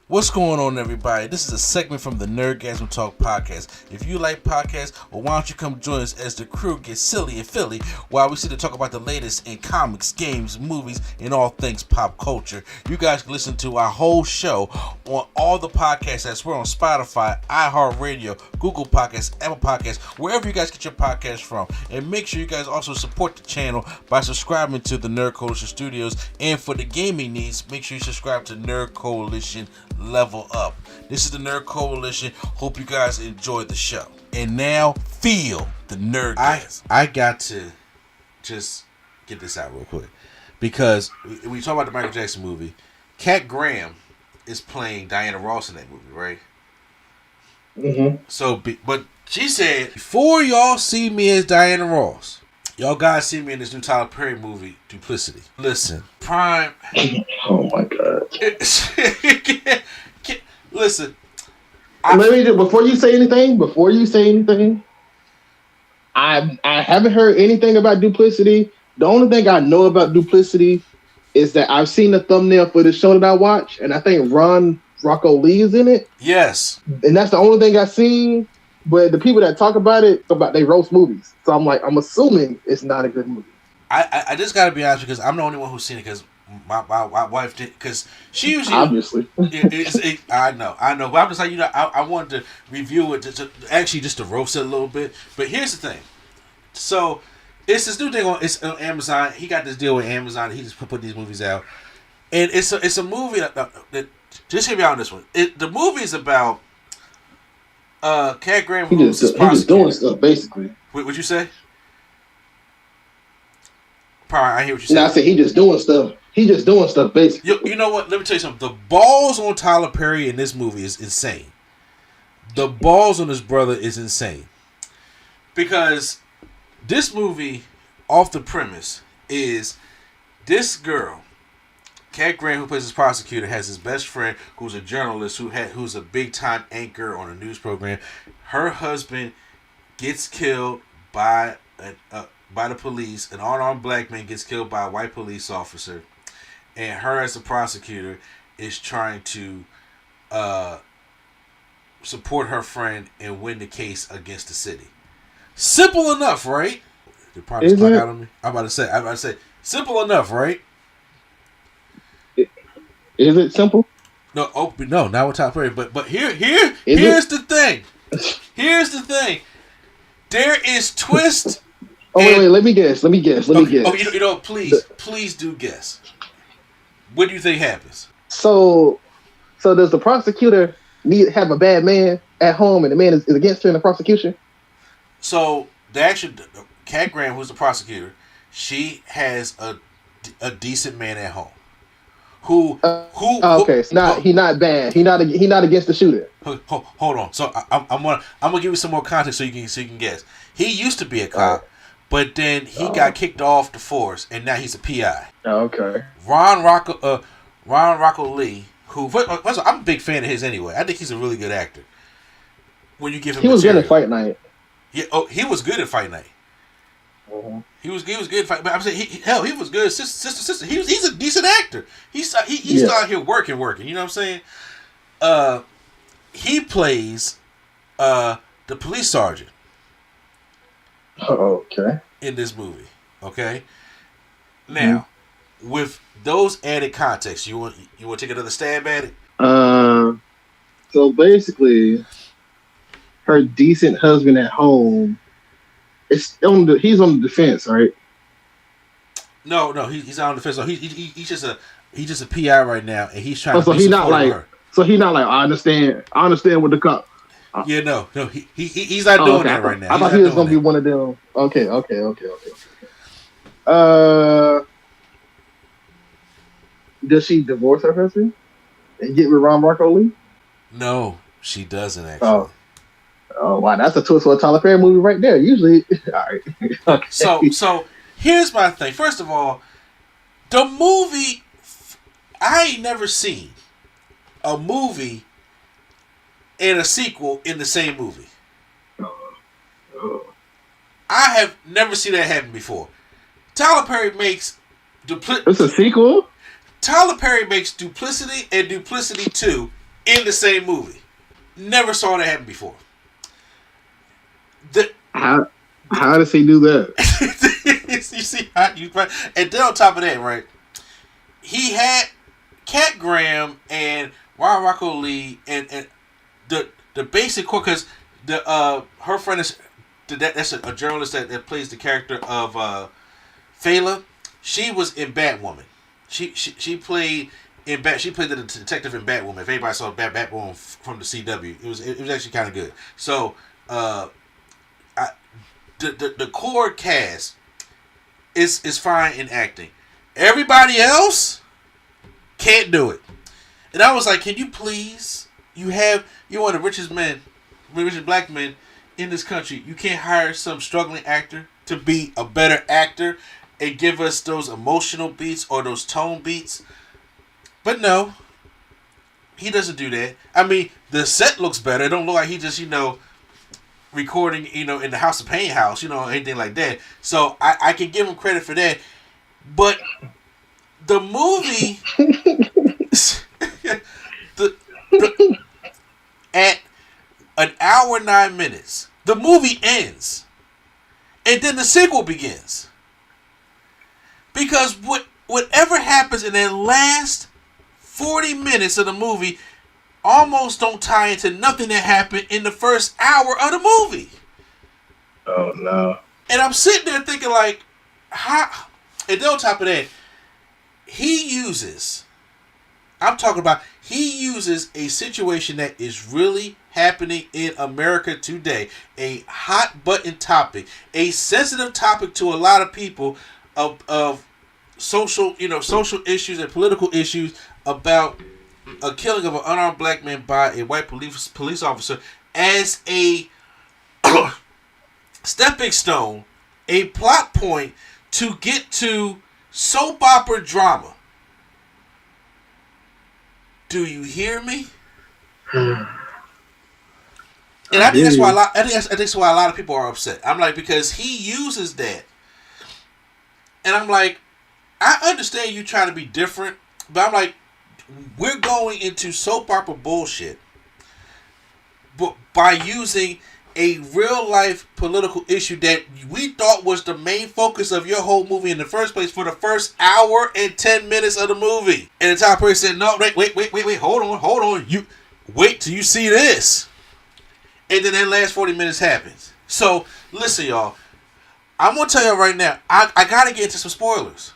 What's going on, everybody? This is a segment from the Nerdgasm Talk podcast. If you like podcasts, well, why don't you come join us as the crew gets silly and Philly while we sit to talk about the latest in comics, games, movies, and all things pop culture. You guys can listen to our whole show on all the podcasts apps. We're on Spotify, iHeartRadio, Google Podcasts, Apple Podcasts, wherever you guys get your podcasts from. And make sure you guys also support the channel by subscribing to the Nerd Coalition Studios. And for the gaming needs, make sure you subscribe to Nerd Coalition Level Up. This is the Nerd Coalition. Hope you guys enjoyed the show. And now, feel the Nerdgasm. I got to just get this out real quick. Because when you talk about the Michael Jackson movie, Kat Graham is playing Diana Ross in that movie, right? Mm-hmm. So, but she said, before y'all see me as Diana Ross, y'all guys see me in this new Tyler Perry movie, Duplicity. Listen, Prime. Oh my God. Listen. Before you say anything, I haven't heard anything about Duplicity. The only thing I know about Duplicity is that I've seen the thumbnail for the show that I watch, and I think Ron Rocco Lee is in it. Yes. And that's the only thing I've seen. But the people that talk about it, they roast movies. So I'm assuming it's not a good movie. I just got to be honest because I'm the only one who's seen it because my wife did, because she usually obviously. I know, but I'm just like, I wanted to review it just to roast it a little bit. But here's the thing, so it's this new thing on Amazon. He got this deal with Amazon. He just put these movies out, and it's a movie that just hear me out on this one. The movie is about Kat Graham, who's He just doing stuff basically. What'd you say? Probably, I hear what you said. No, I said he just doing stuff. He just doing stuff basically. You know what? Let me tell you something. The balls on Tyler Perry in this movie is insane. The balls on his brother is insane. Because this movie, off the premise, is this girl, Kat Graham, who plays this prosecutor, has his best friend who's a journalist who's a big time anchor on a news program. Her husband gets killed by the police. An unarmed black man gets killed by a white police officer, and her as the prosecutor is trying to support her friend and win the case against the city. Simple enough, right? The probably stuck out on me. I'm about to say simple enough, right? Is it simple? No, not with Tyler Perry. But here's the thing. Here's the thing. There is twist. Wait, let me guess. Oh, please do guess. What do you think happens? So does the prosecutor have a bad man at home and the man is against her in the prosecution? So the actual Kat Graham, who's the prosecutor, she has a decent man at home. Okay, he's not bad. He not against the shooter. Hold on. So I'm gonna give you some more context so you can guess. He used to be a cop, but then he got kicked off the force, and now he's a PI. Okay. Ron Rocco Lee, who first of all, I'm a big fan of his anyway. I think he's a really good actor. When you give him, he was good at Fight Night. Yeah. Oh, he was good at Fight Night. Mm-hmm. He was good at Fight. But I'm saying he was good. Sister. He's a decent actor. He's out here working. You know what I'm saying? He plays the police sergeant. Okay. In this movie, okay. Now, with those added context, you want to take another stab at it? So basically, her decent husband at home. He's on the defense, right? No, he's not on the defense. So he's just a PI right now, and he's trying. So he's not like her. So he's not like I understand with the cop. Yeah, no, he's not doing that right now. I thought he was gonna be one of them. Okay. Does she divorce her husband and get with Ron Marco Lee? No, she doesn't actually. Oh wow, that's a twist for a Tyler Perry movie right there. Usually, all right. Okay. So here's my thing. First of all, the movie, I ain't never seen a movie and a sequel in the same movie. I have never seen that happen before. Tyler Perry makes It's a sequel? Tyler Perry makes Duplicity and Duplicity 2 in the same movie. Never saw that happen before. How does he do that? You see how you, and then on top of that, right? He had Cat Graham and Rocco Lee and the basic core, because her friend is that's a journalist that plays the character of Fela. She was in Batwoman. She played she played the detective in Batwoman. If anybody saw Batwoman from the CW, it was actually kind of good. So the core cast is fine in acting. Everybody else can't do it. And I was like, can you please? You're one of the richest black men in this country. You can't hire some struggling actor to be a better actor and give us those emotional beats or those tone beats. But no, he doesn't do that. I mean, the set looks better. It don't look like he just, recording, in the House of Pain house, anything like that. So I can give him credit for that. But the movie, at an hour 9 minutes, the movie ends, and then the sequel begins. Because whatever happens in that last 40 minutes of the movie almost don't tie into nothing that happened in the first hour of the movie. Oh no! And I'm sitting there thinking like, how? And then on top of that, he uses a situation that is really happening in America today, a hot button topic, a sensitive topic to a lot of people of social issues and political issues about a killing of an unarmed black man by a white police officer as a stepping stone, a plot point to get to soap opera drama. Do you hear me? And I think that's why a lot of people are upset. I'm like, because he uses that, and I'm like, I understand you trying to be different, but I'm like, we're going into soap opera bullshit, but by using a real life political issue that we thought was the main focus of your whole movie in the first place for the first hour and 10 minutes of the movie. And the top person said, no, wait, hold on. You wait till you see this. And then that last 40 minutes happens. So listen, y'all, I'm gonna tell y'all right now, I gotta get into some spoilers.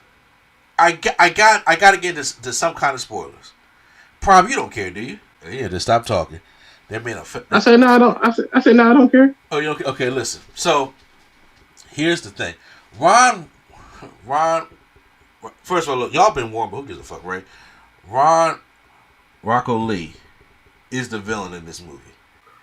I gotta get into some kind of spoilers. Prom, you don't care, do you? Yeah, just stop talking. I said no, I don't. I said no, I don't care. Oh, you okay? Okay, listen. So here's the thing, Ron. First of all, look, y'all been warned, but who gives a fuck, right? Rocco Lee is the villain in this movie.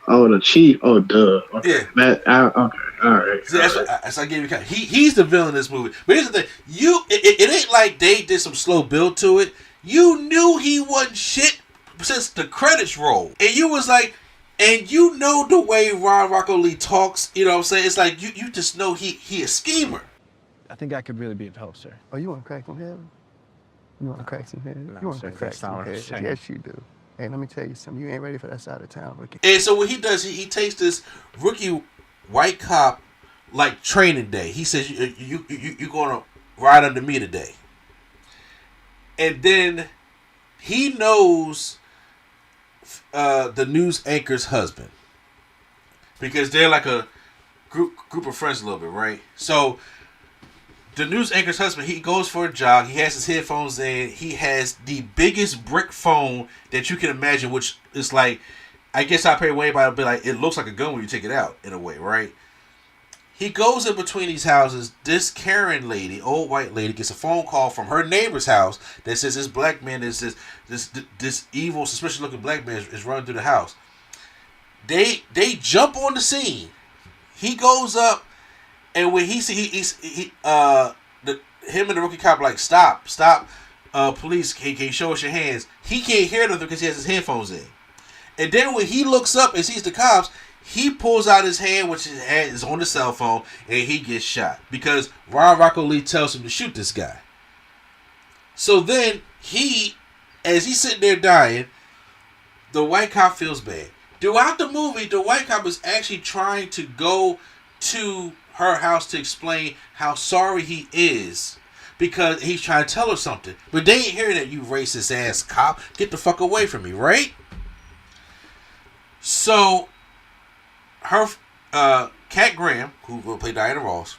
Oh, the chief. Oh, duh. Okay. Yeah. Okay. All right. See, that's I gave you kind. He's the villain in this movie. But here's the thing: it ain't like they did some slow build to it. You knew he wasn't shit since the credits rolled, and you was like, and you know the way Rocco Lee talks. You know what I'm saying? It's like you just know he a schemer. I think I could really be of help, sir. Oh, you want to crack some head? You want to crack some head? No, You want sir, to crack that's not some what I'm head? saying. Yes, you do. Hey, let me tell you something. You ain't ready for that side of town. Okay. And so what he does, he takes this rookie white cop like training day. He says you gonna ride under me today, and then he knows the news anchor's husband because they're like a group of friends a little bit, right? So the news anchor's husband, he goes for a jog. He has his headphones in. He has the biggest brick phone that you can imagine, which is like, I guess I pay way by it, but like it looks like a gun when you take it out in a way, right? He goes in between these houses. This Karen lady, old white lady, gets a phone call from her neighbor's house that says this black man is this evil, suspicious looking black man is running through the house. They jump on the scene. He goes up, and when he him and the rookie cop are like, stop, police, can you show us your hands? He can't hear them because he has his headphones in. And then when he looks up and sees the cops, he pulls out his hand, which is on the cell phone, and he gets shot because Rocco Lee tells him to shoot this guy. So then as he's sitting there dying, the white cop feels bad. Throughout the movie, the white cop is actually trying to go to her house to explain how sorry he is because he's trying to tell her something. But they ain't hearing that, you racist ass cop. Get the fuck away from me, right? So, her, Kat Graham, who will play Diana Ross,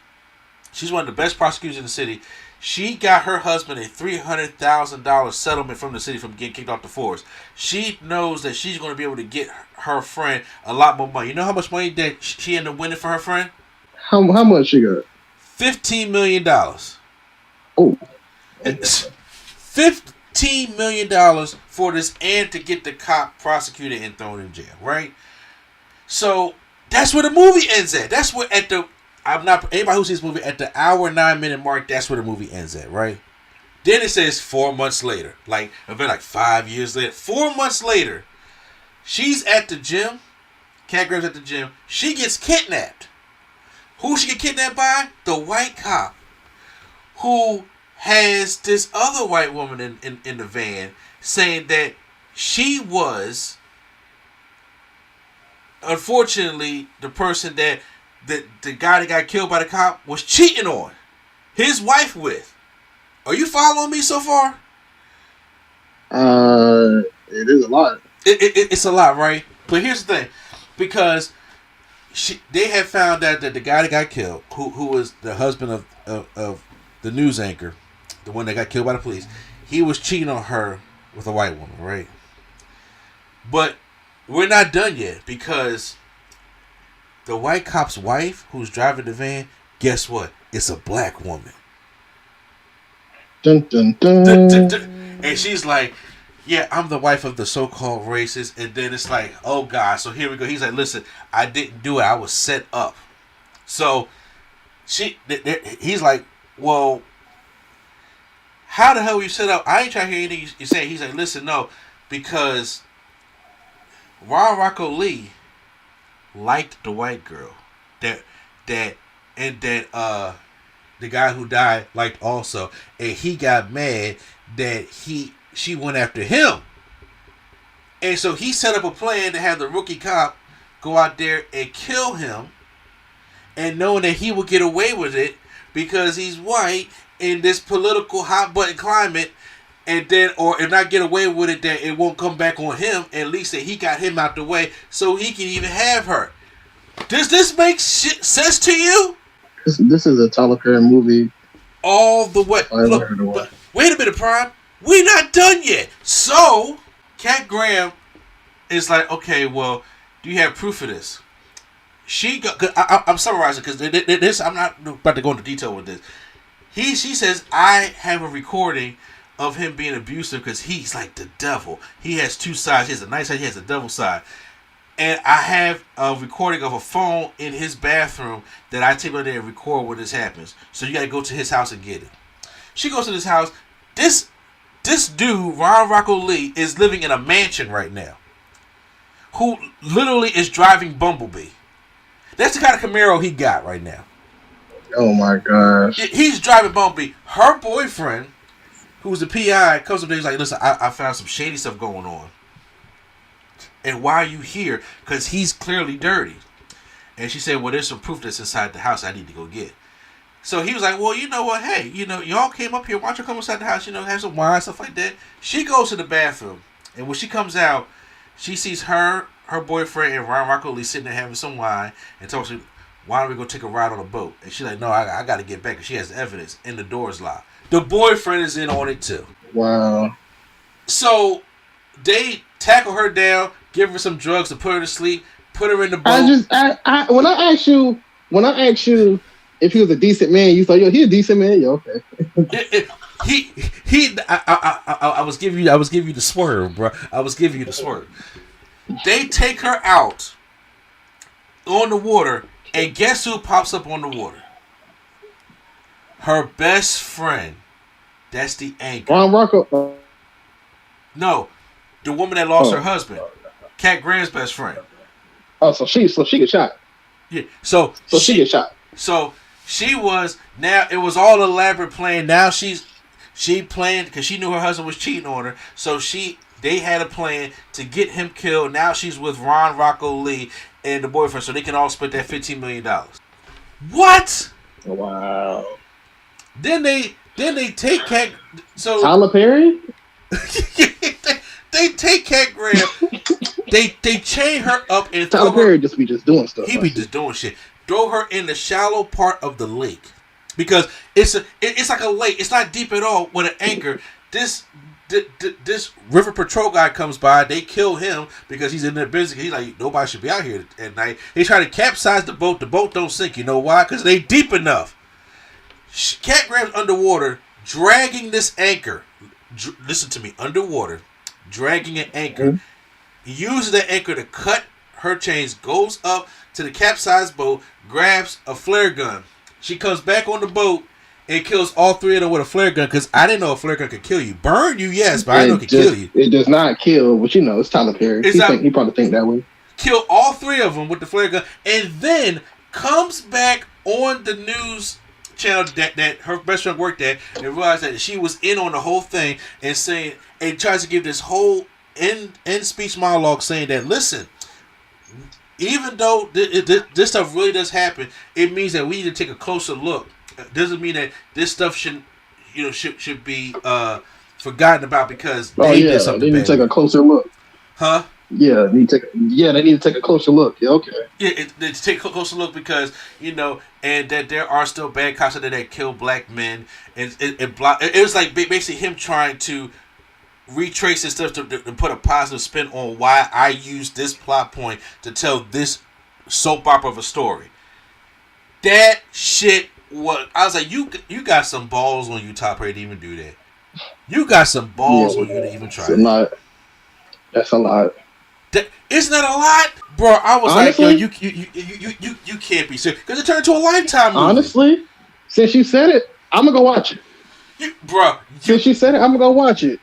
she's one of the best prosecutors in the city. She got her husband a $300,000 settlement from the city from getting kicked off the force. She knows that she's going to be able to get her friend a lot more money. You know how much money that she ended up winning for her friend? How much she got? $15 million. Oh. $15 million for this and to get the cop prosecuted and thrown in jail, right? So that's where the movie ends at. That's where anybody who sees this movie at the hour 9-minute mark, that's where the movie ends at, right? Then it says 4 months later. Like, it's been like 5 years later. 4 months later, she's at the gym. Kat Graham's at the gym. She gets kidnapped. Who she get kidnapped by? The white cop. Who has this other white woman in the van saying that she was, unfortunately, the person that the guy that got killed by the cop was cheating on his wife with. Are you following me so far? It is a lot. It's a lot, right? But here's the thing, because they had found out that the guy that got killed, who was the husband of the news anchor, the one that got killed by the police, he was cheating on her with a white woman, right? But we're not done yet, because the white cop's wife, who's driving the van, guess what? It's a black woman. Dun, dun, dun. And she's like, yeah, I'm the wife of the so-called racist. And then it's like, oh God, so here we go. He's like, listen, I didn't do it. I was set up. So he's like, well, how the hell were you set up? I ain't trying to hear anything you say. He's like, listen, no, because Ron Rocco Lee liked the white girl that the guy who died liked also, and he got mad that she went after him, and so he set up a plan to have the rookie cop go out there and kill him, and knowing that he would get away with it because he's white in this political hot button climate, and then, or if not get away with it, that it won't come back on him. At least that he got him out the way so he can even have her. Does this make sense to you? This is a Tyler Perry movie. All the way. Look, but wait a minute, Prime. We're not done yet. So, Kat Graham is like, okay, well, do you have proof of this? I'm summarizing because this. I'm not about to go into detail with this. She says, I have a recording of him being abusive because he's like the devil. He has two sides. He has a nice side. He has a devil side. And I have a recording of a phone in his bathroom that I take over there and record when this happens. So you got to go to his house and get it. She goes to this house. This dude, Ron Rocco Lee, is living in a mansion right now. Who literally is driving Bumblebee. That's the kind of Camaro he got right now. Oh my gosh. He's driving Bumblebee. Her boyfriend, who's the PI, comes up there. He's like, listen, I found some shady stuff going on. And why are you here? Because he's clearly dirty. And she said, well, there's some proof that's inside the house I need to go get. So he was like, well, you know what? Hey, y'all came up here. Why don't you come inside the house, have some wine, stuff like that. She goes to the bathroom. And when she comes out, she sees her boyfriend, and Ron Rocco Lee sitting there having some wine. And talks to her, why don't we go take a ride on a boat? And she's like, no, I got to get back. Because she has evidence. And the door's locked. The boyfriend is in on it, too. Wow. So they tackle her down, give her some drugs to put her to sleep, put her in the boat. When I asked you if he was a decent man, you thought, yo, he's a decent man. Yo, okay. I was giving you the swerve, bro. I was giving you the swerve. They take her out on the water, and guess who pops up on the water? Her best friend. That's the anchor. Ron Rocco. No, the woman that lost her husband. Kat Graham's best friend. Oh, so she get shot. Yeah. So she get shot. So she was, now it was all elaborate plan. Now she planned because she knew her husband was cheating on her. So they had a plan to get him killed. Now she's with Ron Rocco Lee and the boyfriend, so they can all split that $15 million. What? Wow. Then they take Cat. So Tyler Perry. they take Cat Graham. They chain her up and Tyler throw her. Perry just be doing stuff. He be just doing shit. Throw her in the shallow part of the lake because it's like a lake. It's not deep at all with an anchor. This river patrol guy comes by. They kill him because he's in their business. He's like, nobody should be out here at night. They try to capsize the boat. The boat don't sink. You know why? Because they deep enough. Cat Graham's underwater, dragging this anchor. Listen to me, underwater, dragging an anchor. Mm-hmm. He uses the anchor to cut her chains, goes up to the capsized boat, grabs a flare gun. She comes back on the boat and kills all three of them with a flare gun because I didn't know a flare gun could kill you. Burn you, yes, but I didn't know it could kill you. It does not kill, but it's Tyler Perry. He probably think that way. Kill all three of them with the flare gun and then comes back on the news channel that her best friend worked at and realized that she was in on the whole thing and tries to give this whole end speech monologue saying that, listen, even though this stuff really does happen, it means that we need to take a closer look. It doesn't mean that this stuff should be forgotten about because they did something bad. They need to take a closer look. Huh? Yeah, they need to take a closer look. Yeah, okay. Yeah, they take a closer look because and that there are still bad cops out there that kill black men, and it was like basically him trying to retrace his stuff to put a positive spin on why I used this plot point to tell this soap opera of a story. That shit was. I was like, you got some balls on you, Top Perry, to even do that. You got some balls on you to even try that. That's a lot. Isn't that a lot, bro? I was honestly, like, yo, you can't be serious because it turned into a Lifetime movie. Honestly, since you said it, I'm gonna go watch it. Since you said it, I'm gonna go watch it.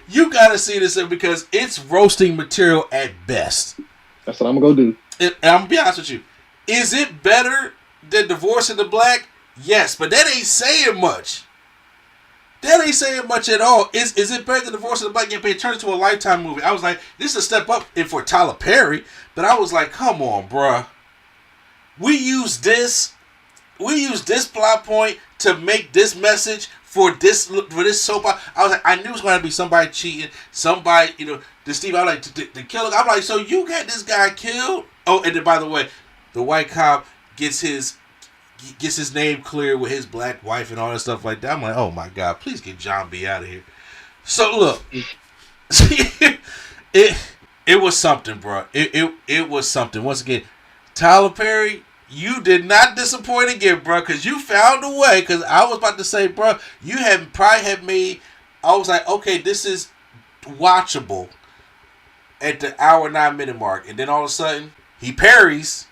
You gotta see this because it's roasting material at best. That's what I'm gonna go do. And I'm gonna be honest with you. Is it better than Divorce in the Black? Yes, but that ain't saying much. That ain't saying much at all. Is it better than Divorce in the Black? It turned into a Lifetime movie. I was like, this is a step up for Tyler Perry. But I was like, come on, bruh. We use this plot point to make this message for this soap opera. I was like, I knew it was going to be somebody cheating, somebody, the Steve. I was like, the killer. I'm like, so you got this guy killed? Oh, and then by the way, the white cop gets his name cleared with his black wife and all that stuff like that. I'm like, oh my God, please get John B out of here. So look, it was something, bro. It was something. Once again, Tyler Perry, you did not disappoint again, bro, because you found a way. Because I was about to say, bro, you probably have made. I was like, okay, this is watchable at the hour 9 minute mark, and then all of a sudden he parries.